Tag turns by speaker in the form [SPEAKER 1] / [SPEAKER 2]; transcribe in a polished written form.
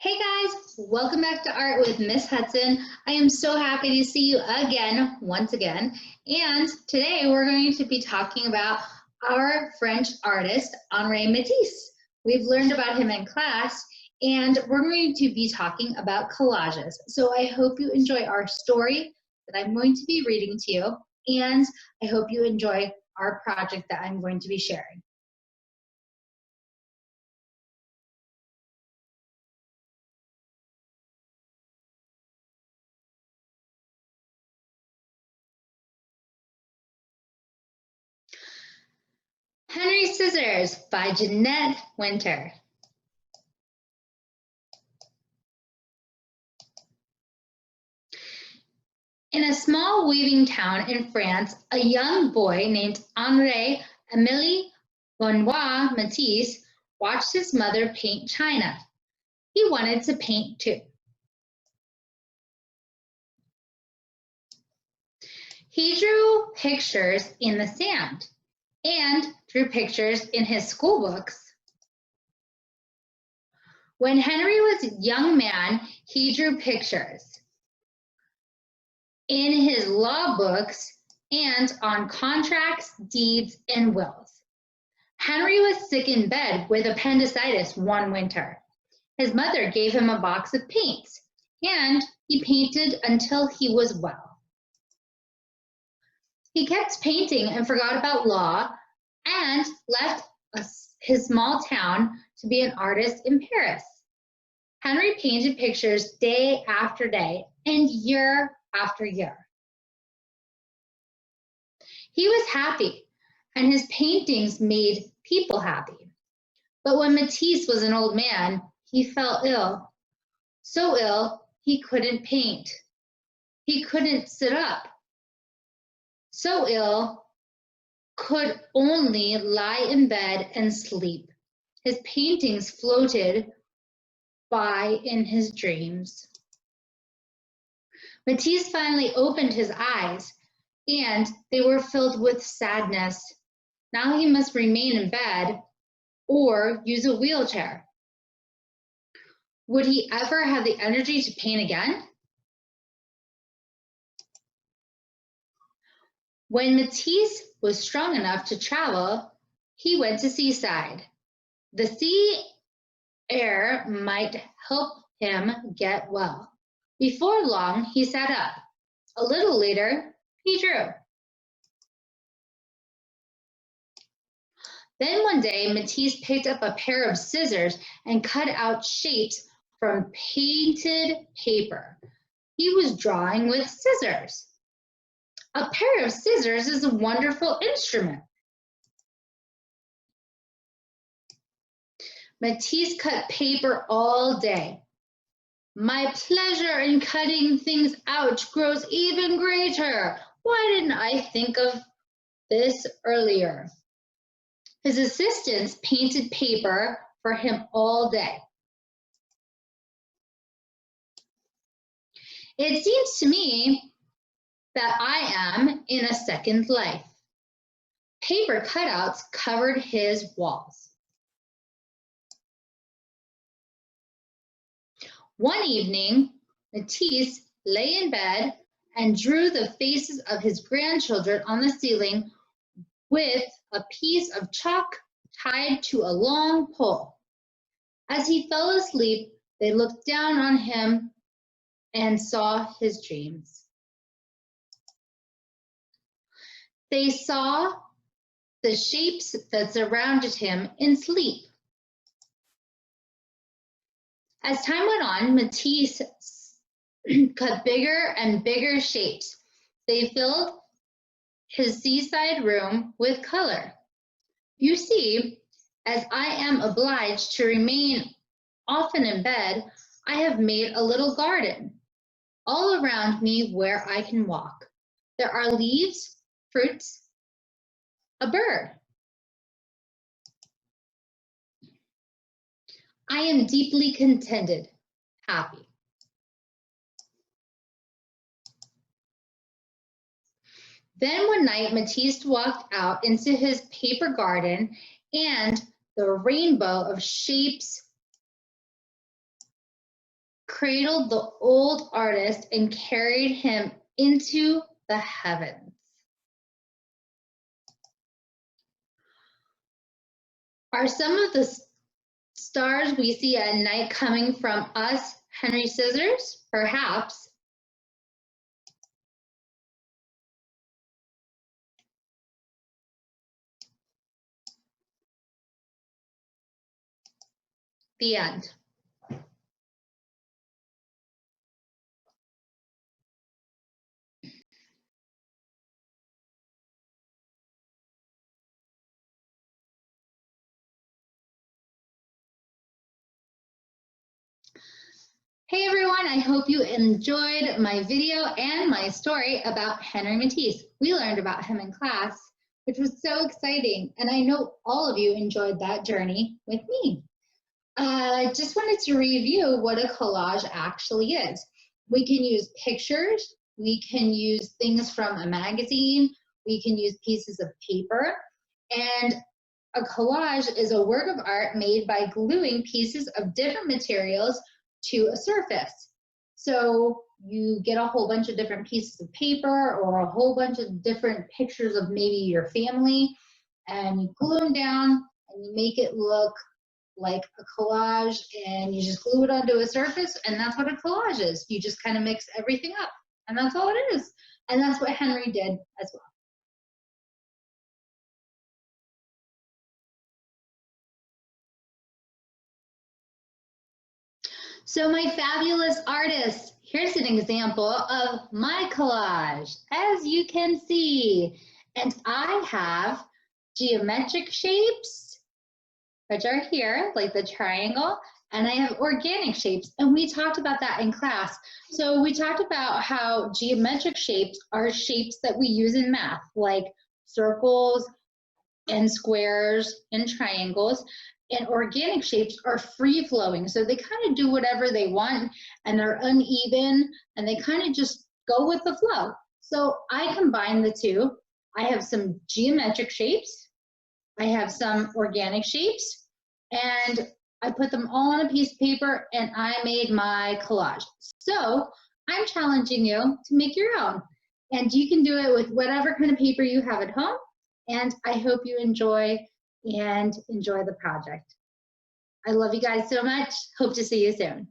[SPEAKER 1] Hey guys, welcome back to Art with Miss Hudson. I am so happy to see you again, once again. And today we're going to be talking about our French artist, Henri Matisse. We've learned about him in class, and we're going to be talking about collages. So I hope you enjoy our story that I'm going to be reading to you, and I hope you enjoy our project that I'm going to be sharing. Henry Scissors by Jeanette Winter. In a small weaving town in France, a young boy named Henri and Ms.Hudson Matisse watched his mother paint china. He wanted to paint too. He drew pictures in the sand and drew pictures in his school books. When Henry was a young man, he drew pictures in his law books and on contracts, deeds, and wills. Henry was sick in bed with appendicitis one winter. His mother gave him a box of paints, and he painted until he was well. He kept painting and forgot about law and left his small town to be an artist in Paris. Henry painted pictures day after day and year after year. He was happy, and his paintings made people happy. But when Matisse was an old man, he fell ill. So ill, he couldn't paint. He couldn't sit up. So ill, could only lie in bed and sleep. His paintings floated by in his dreams. Matisse finally opened his eyes, and they were filled with sadness. Now he must remain in bed or use a wheelchair. Would he ever have the energy to paint again? When Matisse was strong enough to travel, he went to seaside. The sea air might help him get well. Before long, he sat up. A little later, he drew. Then one day, Matisse picked up a pair of scissors and cut out shapes from painted paper. He was drawing with scissors. A pair of scissors is a wonderful instrument. Matisse cut paper all day. My pleasure in cutting things out grows even greater. Why didn't I think of this earlier? His assistants painted paper for him all day. It seems to me that I am in a second life. Paper cutouts covered his walls. One evening, Matisse lay in bed and drew the faces of his grandchildren on the ceiling with a piece of chalk tied to a long pole. As he fell asleep, they looked down on him and saw his dreams. They saw the shapes that surrounded him in sleep. As time went on, Matisse cut bigger and bigger shapes. They filled his seaside room with color. You see, as I am obliged to remain often in bed, I have made a little garden all around me where I can walk. There are leaves, fruits, a bird. I am deeply contented, happy. Then one night, Matisse walked out into his paper garden, and the rainbow of shapes cradled the old artist and carried him into the heavens. Are some of the stars we see at night coming from us, Henry Scissors? Perhaps. The end. Hey everyone, I hope you enjoyed my video and my story about Henri Matisse. We learned about him in class, which was so exciting, and I know all of you enjoyed that journey with me. I just wanted to review what a collage actually is. We can use pictures, we can use things from a magazine, we can use pieces of paper, and a collage is a work of art made by gluing pieces of different materials to a surface. So you get a whole bunch of different pieces of paper or a whole bunch of different pictures of maybe your family, and you glue them down and you make it look like a collage, and you just glue it onto a surface, and that's what a collage is. You just kind of mix everything up, and that's all it is. And that's what Henri did as well. So my fabulous artists, here's an example of my collage, as you can see. And I have geometric shapes, which are here, like the triangle, and I have organic shapes, and we talked about that in class. So we talked about how geometric shapes are shapes that we use in math, like circles and squares and triangles. And organic shapes are free-flowing, so they kind of do whatever they want, and they're uneven, and they kind of just go with the flow. So I combine the two. I have some geometric shapes, I have some organic shapes, and I put them all on a piece of paper, and I made my collage. So I'm challenging you to make your own, and you can do it with whatever kind of paper you have at home, and I hope you enjoy the project. I love you guys so much. Hope to see you soon.